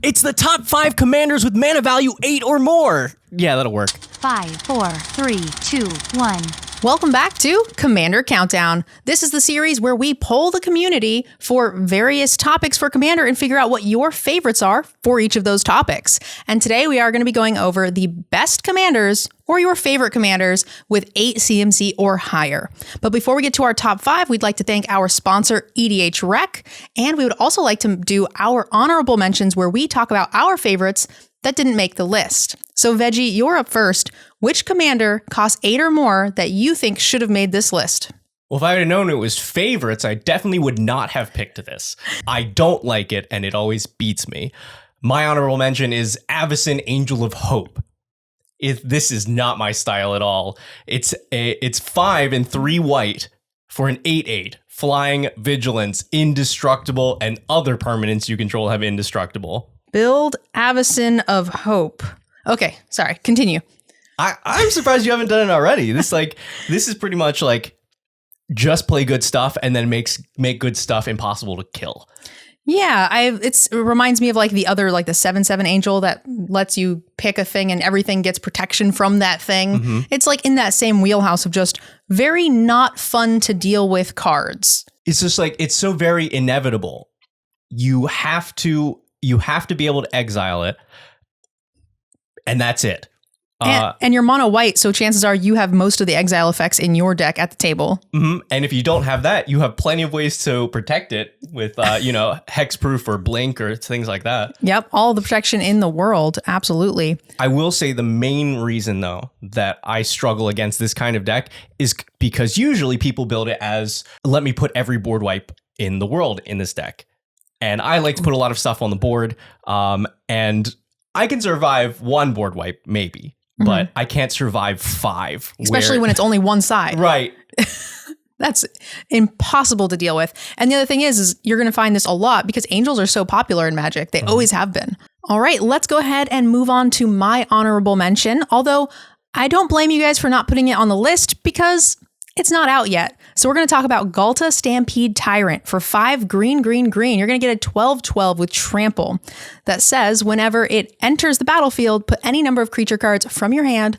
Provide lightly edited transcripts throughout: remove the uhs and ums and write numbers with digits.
It's the top 5 commanders with mana value 8 or more. Yeah, that'll work. 5, 4, 3, 2, 1. Welcome back to Commander Countdown. This is the series where we poll the community for various topics for Commander and figure out what your favorites are for each of those topics. And today we are going to be going over the best commanders or your favorite commanders with 8 CMC or higher. But before we get to our top 5, we'd like to thank our sponsor, EDHRec. And we would also like to do our honorable mentions where we talk about our favorites that didn't make the list. So Veggie, you're up first. Which commander costs 8 or more that you think should have made this list? Well, if I had known it was favorites, I definitely would not have picked this. I don't like it, and it always beats me. My honorable mention is Avacyn, Angel of Hope. This is not my style at all. It's 5 and 3 white for an 8/8. Flying, vigilance, indestructible, and other permanents you control have indestructible. Build Avacyn of Hope. Okay, sorry, continue. I'm surprised you haven't done it already. This is pretty much like just play good stuff and then make good stuff impossible to kill. Yeah, it reminds me of like the other, like the 7/7 angel that lets you pick a thing and everything gets protection from that thing. Mm-hmm. It's like in that same wheelhouse of just very not fun to deal with cards. It's just like, it's so very inevitable. You have to be able to exile it, and that's it. And you're mono white, so chances are you have most of the exile effects in your deck at the table. Mm-hmm. And if you don't have that, you have plenty of ways to protect it with, hexproof or blink or things like that. Yep, all the protection in the world, absolutely. I will say the main reason, though, that I struggle against this kind of deck is because usually people build it as, let me put every board wipe in the world in this deck. And I like to put a lot of stuff on the board, and I can survive 1 board wipe, maybe. But I can't survive 5. Especially when it's only one side. Right. That's impossible to deal with. And the other thing is you're going to find this a lot because angels are so popular in Magic. They always have been. All right, let's go ahead and move on to my honorable mention. Although I don't blame you guys for not putting it on the list because it's not out yet. So we're going to talk about Ghalta Stampede Tyrant for 5 green. You're going to get a 12/12 with Trample that says whenever it enters the battlefield, put any number of creature cards from your hand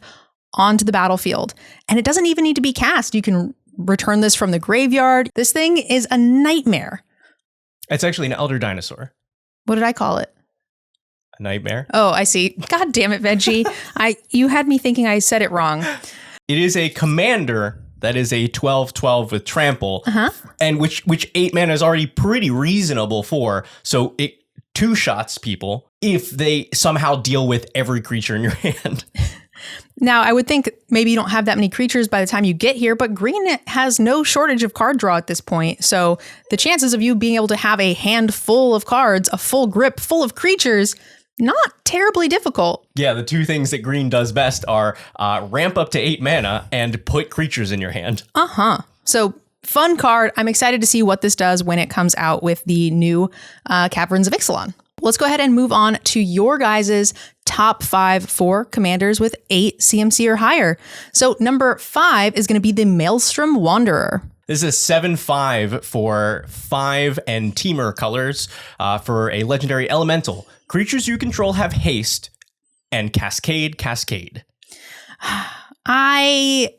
onto the battlefield. And it doesn't even need to be cast. You can return this from the graveyard. This thing is a nightmare. It's actually an Elder Dinosaur. What did I call it? A nightmare. Oh, I see. God damn it, Veggie. You had me thinking I said it wrong. It is a commander that is a 12/12 with Trample, and which 8 mana is already pretty reasonable for. So it 2-shots people if they somehow deal with every creature in your hand. Now, I would think maybe you don't have that many creatures by the time you get here, but green has no shortage of card draw at this point. So the chances of you being able to have a hand full of cards, a full grip full of creatures, not terribly difficult. Yeah, the 2 things that green does best are ramp up to 8 mana and put creatures in your hand. So fun card. I'm excited to see what this does when it comes out with the new Caverns of Ixalan. Let's go ahead and move on to your guys' top 5 for commanders with 8 CMC or higher. So number 5 is going to be the Maelstrom Wanderer. This is 7/5 for 5 and Temur colors for a legendary elemental. Creatures you control have haste and cascade. I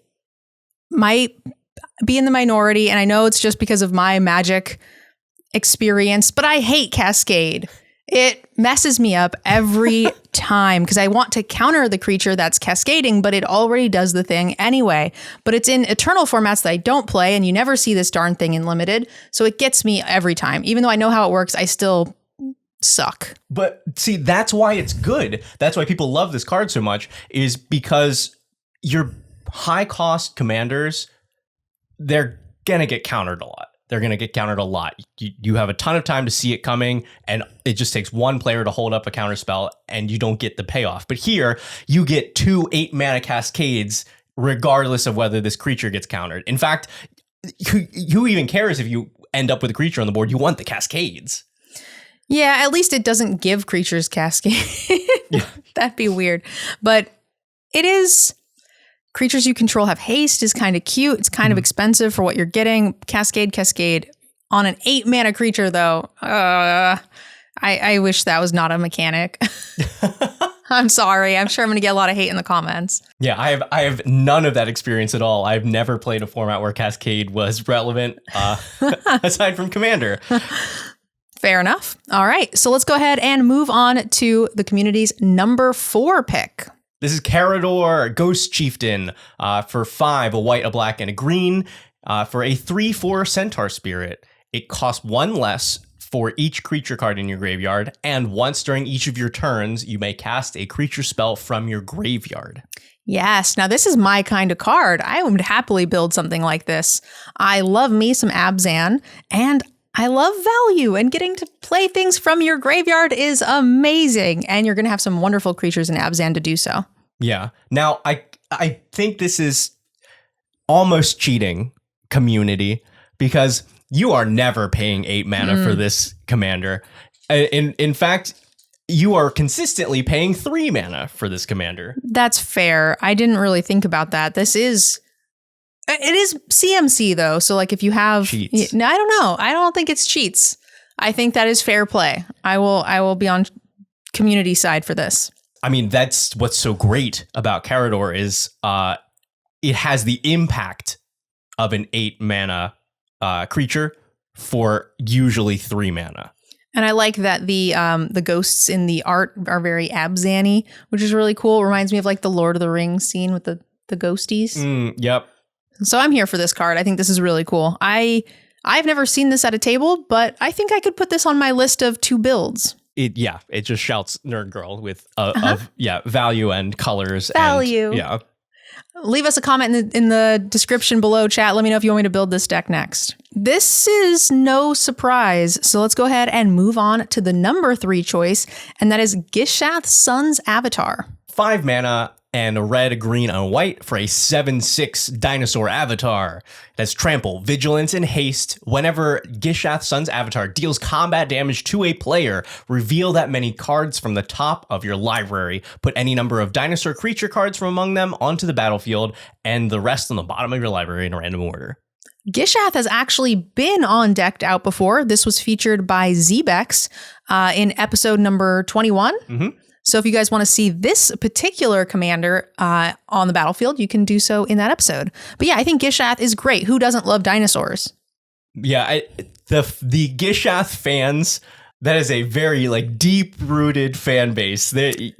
might be in the minority, and I know it's just because of my Magic experience, but I hate cascade. It messes me up every time because I want to counter the creature that's cascading, but it already does the thing anyway. But it's in Eternal formats that I don't play, and you never see this darn thing in Limited. So it gets me every time. Even though I know how it works, I still suck. But see, that's why it's good. That's why people love this card so much, is because your high cost commanders, they're going to get countered a lot. You have a ton of time to see it coming, and it just takes one player to hold up a counter spell, and you don't get the payoff. But here, you get 2 8-mana cascades, regardless of whether this creature gets countered. In fact, who even cares if you end up with a creature on the board? You want the cascades. Yeah, at least it doesn't give creatures cascade. Yeah. That'd be weird. But it is... Creatures you control have haste is kind of cute. It's kind of expensive for what you're getting. Cascade on an 8-mana creature, though. I wish that was not a mechanic. I'm sorry. I'm sure I'm going to get a lot of hate in the comments. Yeah, I have none of that experience at all. I've never played a format where Cascade was relevant, aside from Commander. Fair enough. All right. So let's go ahead and move on to the community's number 4 pick. This is Carador, Ghost Chieftain, for 5, a white, a black, and a green, for a 3/4 Centaur Spirit. It costs 1 less for each creature card in your graveyard, and once during each of your turns, you may cast a creature spell from your graveyard. Yes. Now, this is my kind of card. I would happily build something like this. I love me some Abzan, and I love value, and getting to play things from your graveyard is amazing. And you're going to have some wonderful creatures in Abzan to do so. Yeah. Now, I think this is almost cheating, community, because you are never paying 8 mana for this commander. In fact, you are consistently paying 3 mana for this commander. That's fair. I didn't really think about that. It is CMC though. So like if you have cheats. No, I don't know. I don't think it's cheats. I think that is fair play. I will be on community side for this. I mean, that's what's so great about Carador is it has the impact of an 8 mana creature for usually 3 mana. And I like that the ghosts in the art are very Abzan-y, which is really cool. It reminds me of like the Lord of the Rings scene with the ghosties. Yep. So I'm here for this card. I think this is really cool. I've never seen this at a table, but I think I could put this on my list of 2 builds. It just shouts Nerd Girl with value and colors. Value. And, yeah. Leave us a comment in the description below, chat. Let me know if you want me to build this deck next. This is no surprise. So let's go ahead and move on to the number 3 choice, and that is Gishath Sun's Avatar. 5 mana and a red, a green, and a white for a 7/6 dinosaur avatar. It has trample, vigilance, and haste. Whenever Gishath Sun's Avatar deals combat damage to a player, reveal that many cards from the top of your library. Put any number of dinosaur creature cards from among them onto the battlefield, and the rest on the bottom of your library in a random order. Gishath has actually been on Decked Out before. This was featured by Zebex in episode number 21. Mm-hmm. So if you guys want to see this particular commander on the battlefield, you can do so in that episode. But yeah, I think Gishath is great. Who doesn't love dinosaurs? Yeah, the Gishath fans, that is a very like deep-rooted fan base. The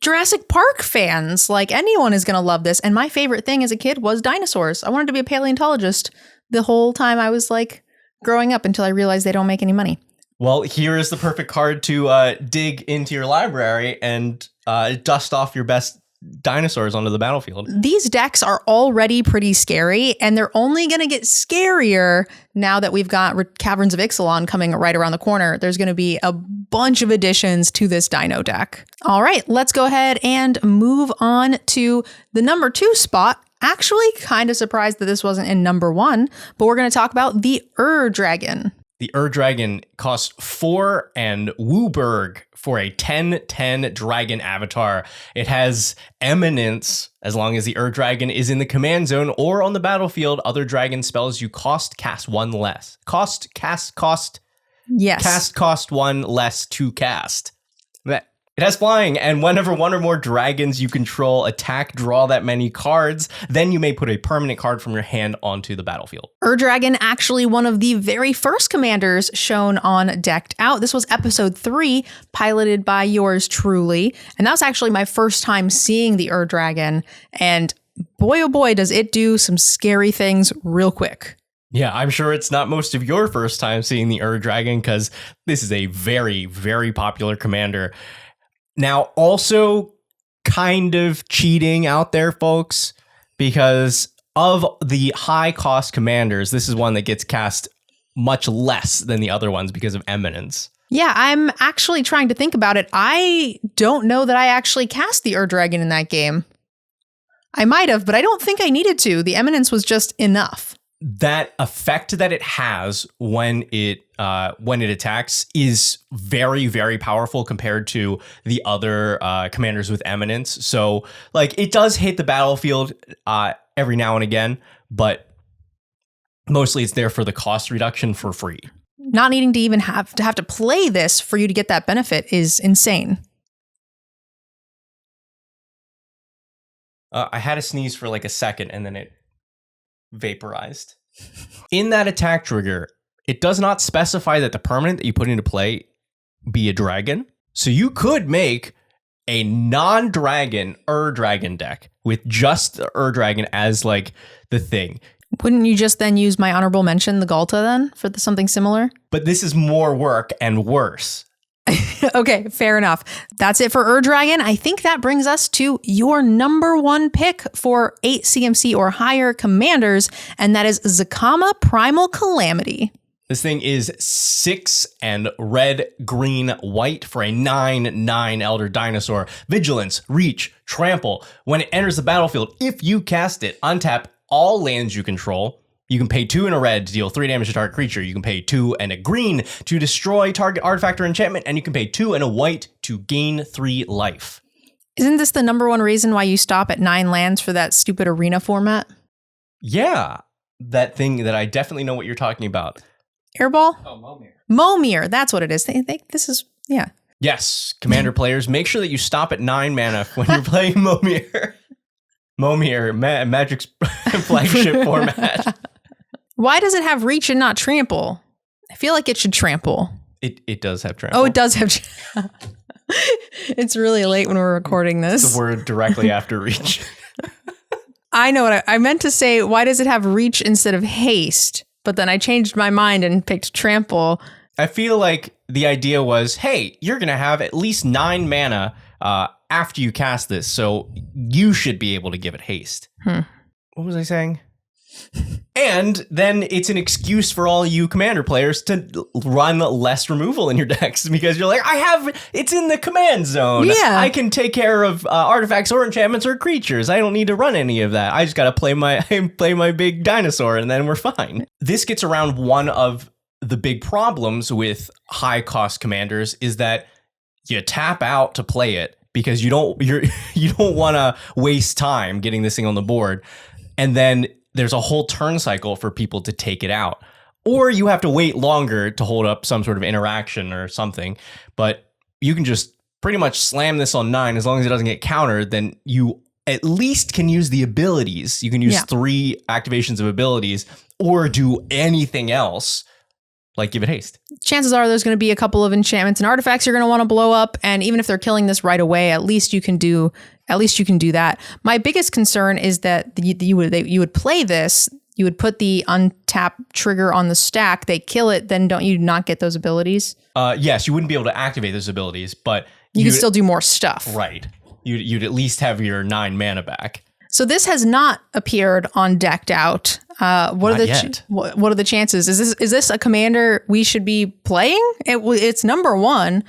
Jurassic Park fans, like anyone is going to love this. And my favorite thing as a kid was dinosaurs. I wanted to be a paleontologist the whole time I was like growing up until I realized they don't make any money. Well, here is the perfect card to dig into your library and dust off your best dinosaurs onto the battlefield. These decks are already pretty scary, and they're only going to get scarier now that we've got Caverns of Ixalan coming right around the corner. There's going to be a bunch of additions to this dino deck. All right, let's go ahead and move on to the number 2 spot. Actually, kind of surprised that this wasn't in number 1, but we're going to talk about the Dragon. The Dragon costs 4 and Wooburg for a 10/10 dragon avatar. It has Eminence as long as the Dragon is in the command zone or on the battlefield. Other dragon spells you cast 1 less. Yes. Cost 1 less to cast. It has flying, and whenever 1 or more dragons you control attack, draw that many cards, then you may put a permanent card from your hand onto the battlefield. Dragon, actually one of the very first commanders shown on Decked Out. This was episode 3, piloted by yours truly, and that was actually my first time seeing the Dragon, and boy oh boy does it do some scary things real quick. Yeah, I'm sure it's not most of your first time seeing the Dragon, because this is a very, very popular commander. Now, also kind of cheating out there, folks, because of the high cost commanders, this is one that gets cast much less than the other ones because of Eminence. Yeah, I'm actually trying to think about it. I don't know that I actually cast the Dragon in that game. I might have, but I don't think I needed to. The Eminence was just enough. That effect that it has when it attacks is very, very powerful compared to the other commanders with Eminence. So, like, it does hit the battlefield every now and again, but mostly it's there for the cost reduction for free. not needing to even have to play this for you to get that benefit is insane. I had a sneeze for like a second and then it vaporized. In that attack trigger, it does not specify that the permanent that you put into play be a dragon. So you could make a non-dragon dragon deck with just the dragon as like the thing. Wouldn't you just then use my honorable mention, the Galta, then for something similar? But this is more work and worse. Okay, fair enough. That's it for Dragon. I think that brings us to your number one pick for 8 CMC or higher commanders, and that is Zakama Primal Calamity. This thing is 6 and red, green, white for a 9/9 Elder Dinosaur. Vigilance, Reach, Trample. When it enters the battlefield, if you cast it, untap all lands you control. You can pay 2 and a red to deal 3 damage to target creature. You can pay 2 and a green to destroy target artifact or enchantment. And you can pay 2 and a white to gain 3 life. Isn't this the number one reason why you stop at 9 lands for that stupid arena format? Yeah, that thing that I definitely know what you're talking about. Airball? Oh, Momir. Momir, that's what it is. This is, yeah. Yes, Commander players, make sure that you stop at 9 mana when you're playing Momir. Momir, Magic's flagship format. Why does it have reach and not trample? I feel like it should trample. It does have trample. Oh, it does have It's really late when we're recording this. It's the word directly after reach. I know what I meant to say. Why does it have reach instead of haste? But then I changed my mind and picked trample. I feel like the idea was, hey, you're going to have at least 9 mana after you cast this, so you should be able to give it haste. What was I saying? And then it's an excuse for all you commander players to run less removal in your decks because you're like, it's in the command zone. Yeah. I can take care of artifacts or enchantments or creatures. I don't need to run any of that. I just got to play my big dinosaur and then we're fine. This gets around one of the big problems with high cost commanders is that you tap out to play it because you don't want to waste time getting this thing on the board. And then there's a whole turn cycle for people to take it out. Or you have to wait longer to hold up some sort of interaction or something. But you can just pretty much slam this on 9 as long as it doesn't get countered, then you at least can use the abilities. You can use 3 activations of abilities or do anything else. Like give it haste. Chances are there's going to be a couple of enchantments and artifacts you're going to want to blow up. And even if they're killing this right away, at least you can do that. My biggest concern is that you would play this. You would put the untap trigger on the stack. They kill it. Then don't you not get those abilities? Yes, you wouldn't be able to activate those abilities, but you could still do more stuff. Right. You'd at least have your 9 mana back. So this has not appeared on Decked Out. What are the chances? Is this a commander we should be playing? It's number 1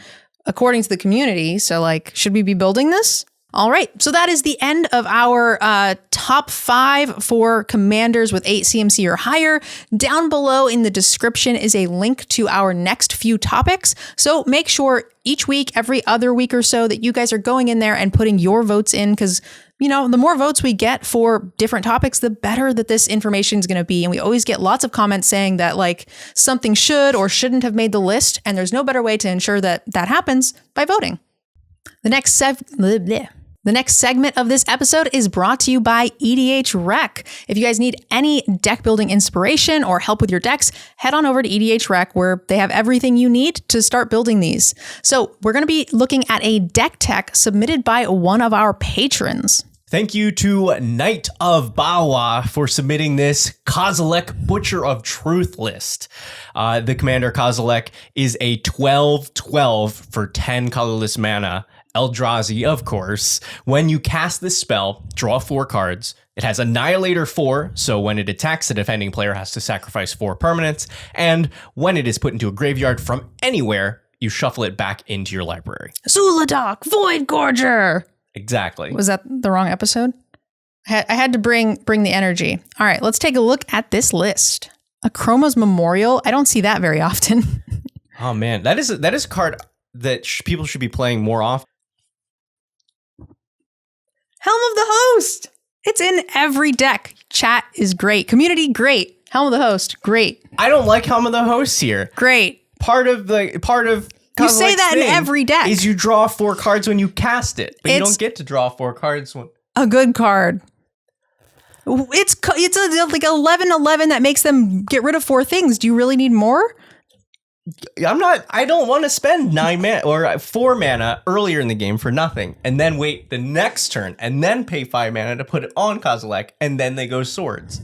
according to the community. So like, should we be building this? All right. So that is the end of our top 5 for commanders with 8 CMC or higher. Down below in the description is a link to our next few topics. So make sure each week, every other week or so, that you guys are going in there and putting your votes in because the more votes we get for different topics, the better that this information is going to be. And we always get lots of comments saying that like something should or shouldn't have made the list. And there's no better way to ensure that that happens by voting. The next segment of this episode is brought to you by EDHRec. If you guys need any deck building inspiration or help with your decks, head on over to EDHRec where they have everything you need to start building these. So we're going to be looking at a deck tech submitted by one of our patrons. Thank you to Knight of Bawa for submitting this Kozilek Butcher of Truth list. The commander Kozilek is a 12/12 for 10 colorless mana. Eldrazi, of course. When you cast this spell, draw 4 cards. It has Annihilator 4, so when it attacks, the defending player has to sacrifice 4 permanents. And when it is put into a graveyard from anywhere, you shuffle it back into your library. Zuladoc, Void Gorger. Exactly. Was that the wrong episode? I had to bring the energy. All right, let's take a look at this list. A Chroma's Memorial. I don't see that very often. Oh man, that is a card that people should be playing more often. Helm of the Host. It's in every deck. Chat is great. Community, great. Helm of the Host. Great. I don't like Helm of the Host here. Great. Part of You say that in every deck. Is you draw 4 cards when you cast it, but you It's- don't get to draw 4 cards when. A good card. It's like 11/11 that makes them get rid of 4 things. Do you really need more? I don't want to spend 9 mana or 4 mana earlier in the game for nothing, and then wait the next turn, and then pay 5 mana to put it on Kozilek, and then they go swords.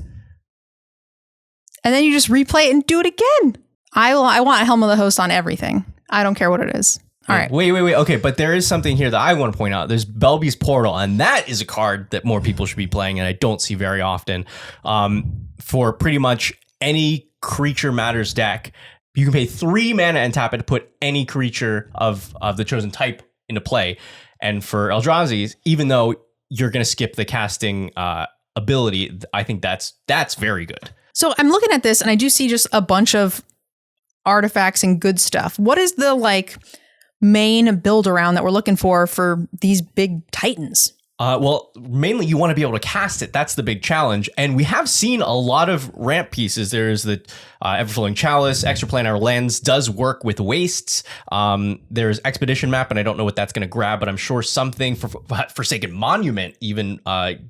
And then you just replay it and do it again. I want a Helm of the Host on everything. I don't care what it is. All right. Wait. Okay, but there is something here that I want to point out. There's Belby's Portal, and that is a card that more people should be playing, and I don't see very often. For pretty much any creature matters deck, you can pay 3 mana and tap it to put any creature of the chosen type into play. And for Eldrazi's, even though you're going to skip the casting ability, I think that's very good. So I'm looking at this and I do see just a bunch of artifacts and good stuff. What is the main build around that we're looking for these big titans? Well, mainly you want to be able to cast it. That's the big challenge. And we have seen a lot of ramp pieces. There's the Everflowing Chalice, Extraplanar Lens does work with wastes. There's Expedition Map, and I don't know what that's going to grab, but I'm sure something for Forsaken Monument even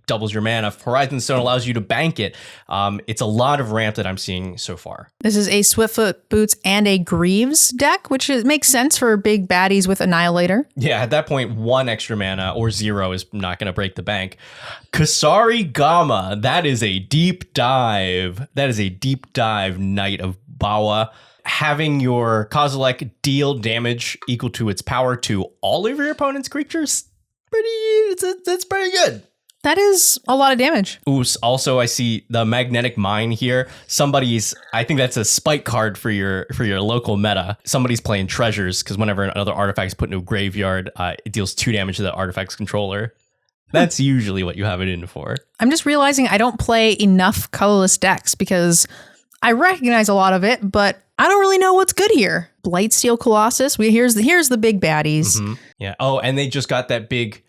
doubles your mana. Horizon Stone allows you to bank it. It's a lot of ramp that I'm seeing so far. This is a Swiftfoot Boots and a Greaves deck, which makes sense for big baddies with Annihilator. Yeah, at that point, 1 extra mana or 0 is not going to break the bank. Kasari Gama, that is a deep dive. That is a deep dive Knight of Bawa. Having your Kozilek deal damage equal to its power to all of your opponent's creatures, that's pretty good. That is a lot of damage. Ooh, also I see the Magnetic Mine here. I think that's a spike card for your local meta. Somebody's playing Treasures because whenever another artifact is put into a graveyard, it deals 2 damage to the artifact's controller. That's usually what you have it in for. I'm just realizing I don't play enough colorless decks because I recognize a lot of it, but I don't really know what's good here. Blightsteel Colossus. Here's the big baddies. Mm-hmm. Yeah. Oh, and they just got that big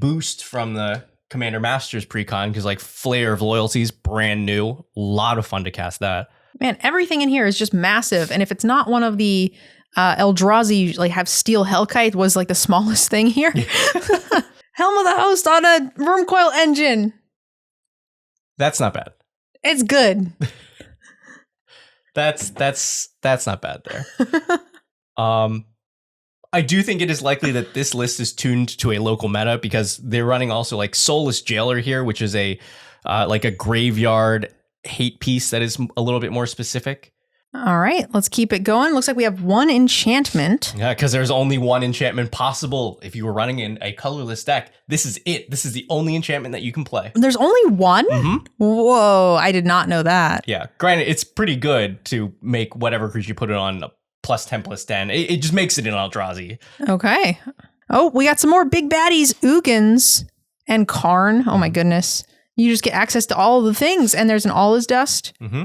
boost from the Commander Masters precon because Flare of Loyalty is brand new. A lot of fun to cast that. Man, everything in here is just massive, and if it's not one of the Eldrazi have Steel Hellkite was the smallest thing here. Helm of the Host on a Wormcoil Engine. That's not bad. It's good. That's not bad there. I do think it is likely that this list is tuned to a local meta because they're running also Soulless Jailer here, which is a graveyard hate piece that is a little bit more specific. All right, let's keep it going. Looks like we have 1 enchantment. Yeah, because there's only 1 enchantment possible if you were running in a colorless deck. This is it. This is the only enchantment that you can play. There's only 1? Mm-hmm. Whoa, I did not know that. Yeah, granted, it's pretty good to make whatever creature you put it on a +10/+10. It just makes it in Eldrazi. Okay. Oh, we got some more big baddies, Ugins and Karn. Oh my goodness. You just get access to all of the things, and there's an All Is Dust. Mm-hmm.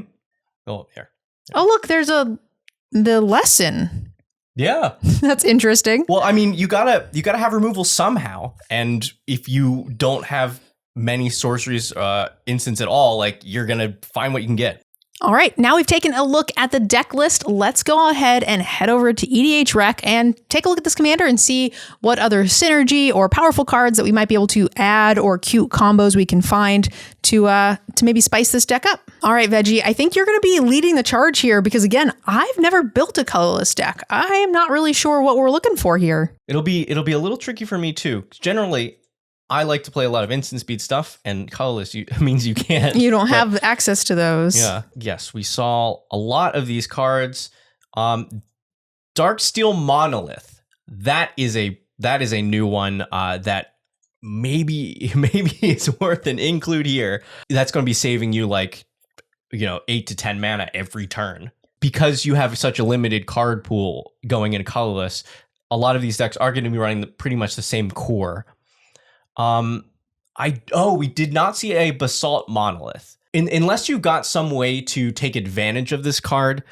Oh, here. Oh, look, there's the lesson. Yeah. That's interesting. Well, I mean, you gotta have removal somehow. And if you don't have many sorceries instants at all, you're gonna find what you can get. All right, now we've taken a look at the deck list. Let's go ahead and head over to EDHRec and take a look at this commander and see what other synergy or powerful cards that we might be able to add or cute combos we can find to maybe spice this deck up. All right, Veggie, I think you're going to be leading the charge here because, again, I've never built a colorless deck. I am not really sure what we're looking for here. It'll be a little tricky for me, too. Generally, I like to play a lot of instant speed stuff, and colorless means you can't. You don't have access to those. Yeah. Yes, we saw a lot of these cards. Darksteel Monolith. That is a new one that maybe it's worth an include here. That's going to be saving you 8 to 10 mana every turn. Because you have such a limited card pool going into colorless, a lot of these decks are going to be running pretty much the same core. We did not see a Basalt Monolith. Unless you got some way to take advantage of this card,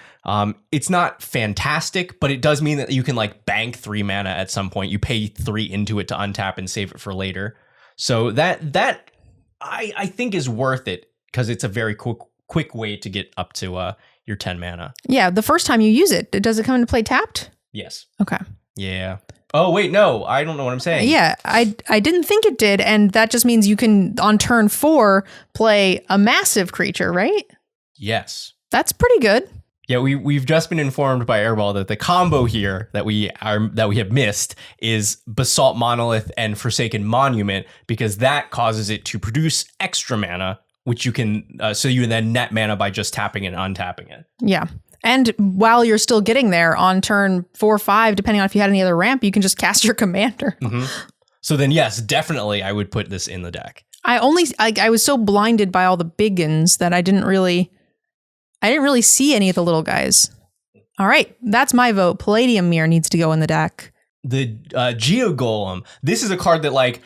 it's not fantastic, but it does mean that you can bank 3 mana at some point. You pay 3 into it to untap and save it for later. So that I think is worth it because it's a very quick way to get up to your 10 mana. Yeah, the first time you use it, does it come into play tapped? Yes. Okay. Yeah. Oh, wait, no, I don't know what I'm saying. Yeah, I didn't think it did, and that just means you can, on turn 4, play a massive creature, right? Yes. That's pretty good. Yeah, we've just been informed by Airball that the combo here that we have missed is Basalt Monolith and Forsaken Monument, because that causes it to produce extra mana, which you can so you then net mana by just tapping and untapping it. Yeah. And while you're still getting there on turn 4 or 5, depending on if you had any other ramp, you can just cast your commander. Mm-hmm. So then, yes, definitely I would put this in the deck. I was so blinded by all the biggins that I didn't really see any of the little guys. All right, that's my vote. Palladium Mirror needs to go in the deck. The Geo Golem. This is a card that like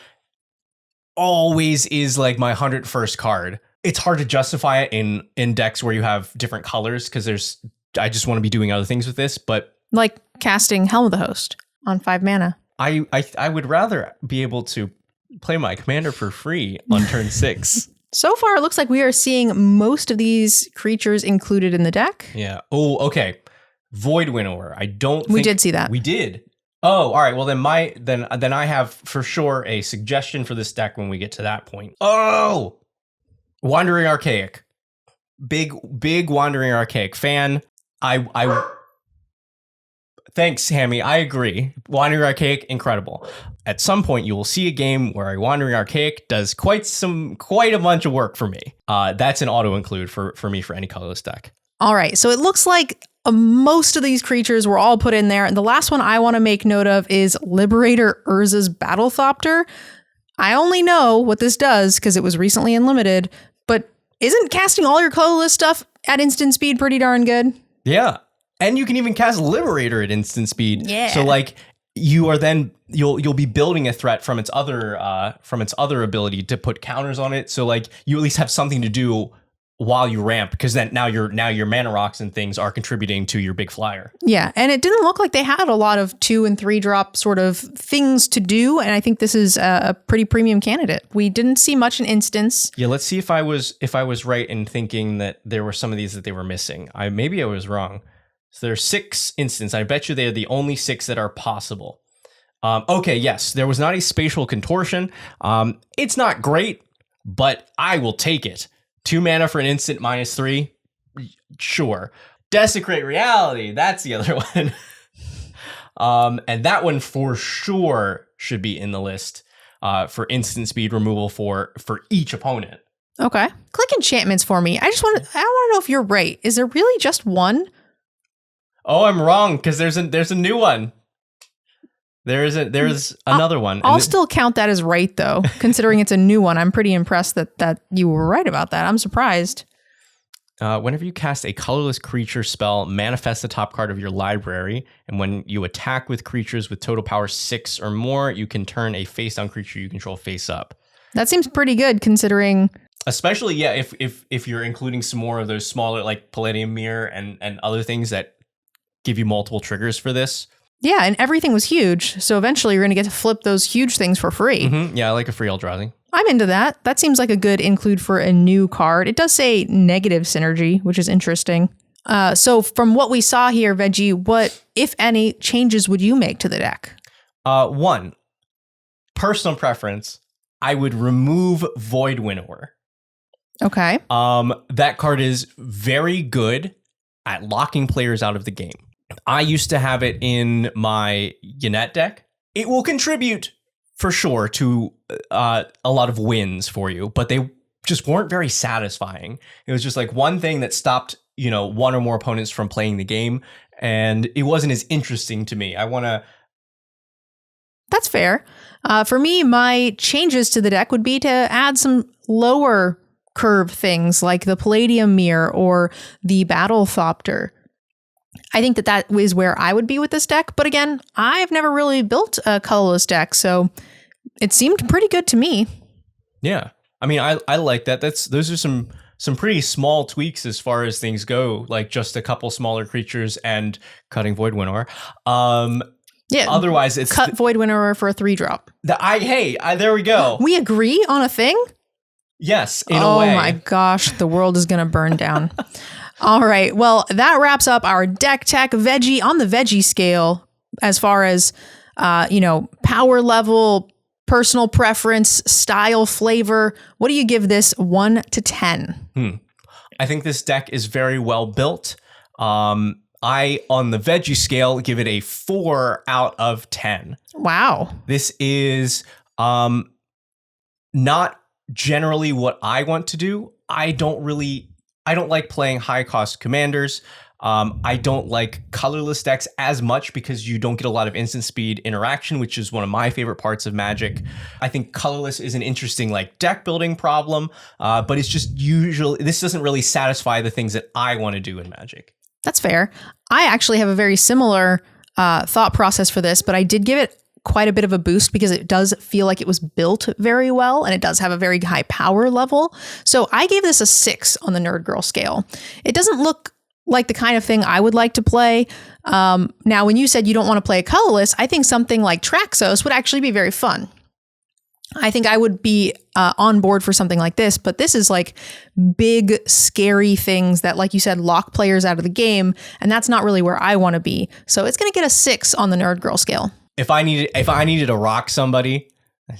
always is like my 101st card. It's hard to justify it in decks where you have different colors because I just want to be doing other things with this, but like casting Helm of the Host on 5 mana. I would rather be able to play my commander for free on turn 6. So far, it looks like we are seeing most of these creatures included in the deck. Yeah. Oh, okay. Void Winnower. I don't. We did see that. We did. Oh, all right. Well, then I have for sure a suggestion for this deck when we get to that point. Oh, Wandering Archaic. Big Wandering Archaic fan. Thanks, Hammy. I agree. Wandering Archaic, incredible. At some point, you will see a game where a Wandering Archaic does quite a bunch of work for me. That's an auto include for me for any colorless deck. All right. So it looks like most of these creatures were all put in there. And the last one I want to make note of is Liberator Urza's Battlethopter. I only know what this does because it was recently in limited, but isn't casting all your colorless stuff at instant speed pretty darn good? Yeah. And you can even cast Liberator at instant speed. Yeah. So like you are then you'll be building a threat from its other ability to put counters on it. So like you at least have something to do while you ramp, because then now your mana rocks and things are contributing to your big flyer. Yeah, and it didn't look like they had a lot of 2 and 3 drop sort of things to do, and I think this is a pretty premium candidate. We didn't see much in instance. Yeah, let's see if I was right in thinking that there were some of these that they were missing. Maybe I was wrong. So there's 6 instances. I bet you they're the only 6 that are possible. Okay, yes, there was not a spatial contortion. It's not great, but I will take it. 2 mana for an instant -3. Sure. Desecrate Reality. That's the other one. And that one for sure should be in the list for instant speed removal for each opponent. Okay. Click enchantments for me. I want to know if you're right. Is there really just one? Oh, I'm wrong because there's a new one. There's another one. I'll still count that as right, though, considering it's a new one. I'm pretty impressed that you were right about that. I'm surprised. Whenever you cast a colorless creature spell, manifest the top card of your library, and when you attack with creatures with total power 6 or more, you can turn a face-down creature you control face up. That seems pretty good, considering... Especially, yeah, if you're including some more of those smaller, like Palladium Mirror and other things that give you multiple triggers for this. Yeah, and everything was huge, so eventually you're going to get to flip those huge things for free. Mm-hmm. Yeah, I like a free Eldrazi. I'm into that. That seems like a good include for a new card. It does say negative synergy, which is interesting. So from what we saw here, Veggie, what, if any, changes would you make to the deck? 1, personal preference, I would remove Void Winnower. Okay. That card is very good at locking players out of the game. I used to have it in my Yannette deck. It will contribute for sure to a lot of wins for you, but they just weren't very satisfying. It was just like one thing that stopped, one or more opponents from playing the game, and it wasn't as interesting to me. That's fair. For me, my changes to the deck would be to add some lower curve things like the Palladium Mirror or the Battlethopter. I think that is where I would be with this deck. But again, I've never really built a colorless deck, so it seemed pretty good to me. Yeah. I mean, I like that. Those are some pretty small tweaks as far as things go, like just a couple smaller creatures and cutting Void Winnower. Yeah. Otherwise, it's Void Winnower for a 3-drop. There we go. We agree on a thing? Yes, in a way. Oh my gosh, the world is going to burn down. All right. Well, that wraps up our deck tech veggie on the veggie scale as far as, power level, personal preference, style, flavor. What do you give this 1 to 10? I think this deck is very well built. I, on the veggie scale, give it a 4 out of 10. Wow. This is not generally what I want to do. I don't like playing high cost commanders. I don't like colorless decks as much because you don't get a lot of instant speed interaction, which is one of my favorite parts of Magic. I think colorless is an interesting deck building problem, but it's just this doesn't really satisfy the things that I want to do in Magic. That's fair. I actually have a very similar thought process for this, but I did give it quite a bit of a boost because it does feel like it was built very well and it does have a very high power level. So I gave this a 6 on the Nerd Girl scale. It doesn't look like the kind of thing I would like to play. Now, when you said you don't want to play a colorless, I think something like Traxos would actually be very fun. I think I would be on board for something like this, but this is like big, scary things that, like you said, lock players out of the game, and that's not really where I want to be. So it's going to get a 6 on the Nerd Girl scale. If I needed to rock somebody,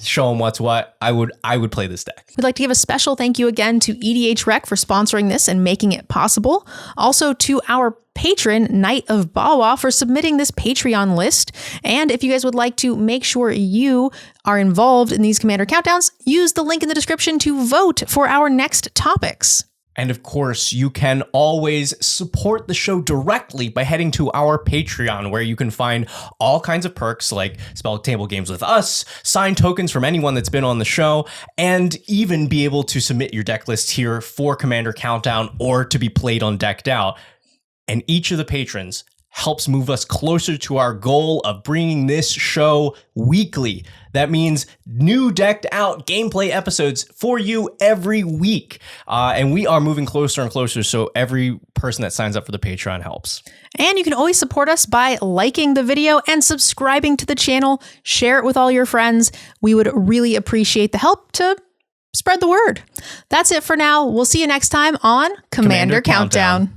show them what's what, I would play this deck. We'd like to give a special thank you again to EDHRec for sponsoring this and making it possible. Also to our patron, Knight of Bawa, for submitting this Patreon list. And if you guys would like to make sure you are involved in these Commander Countdowns, use the link in the description to vote for our next topics. And of course, you can always support the show directly by heading to our Patreon, where you can find all kinds of perks like spell table games with us, signed tokens from anyone that's been on the show, and even be able to submit your deck list here for Commander Countdown or to be played on Decked Out. And each of the patrons helps move us closer to our goal of bringing this show weekly. That means new Decked Out gameplay episodes for you every week. And we are moving closer and closer, so every person that signs up for the Patreon helps. And you can always support us by liking the video and subscribing to the channel. Share it with all your friends. We would really appreciate the help to spread the word. That's it for now. We'll see you next time on Commander Countdown.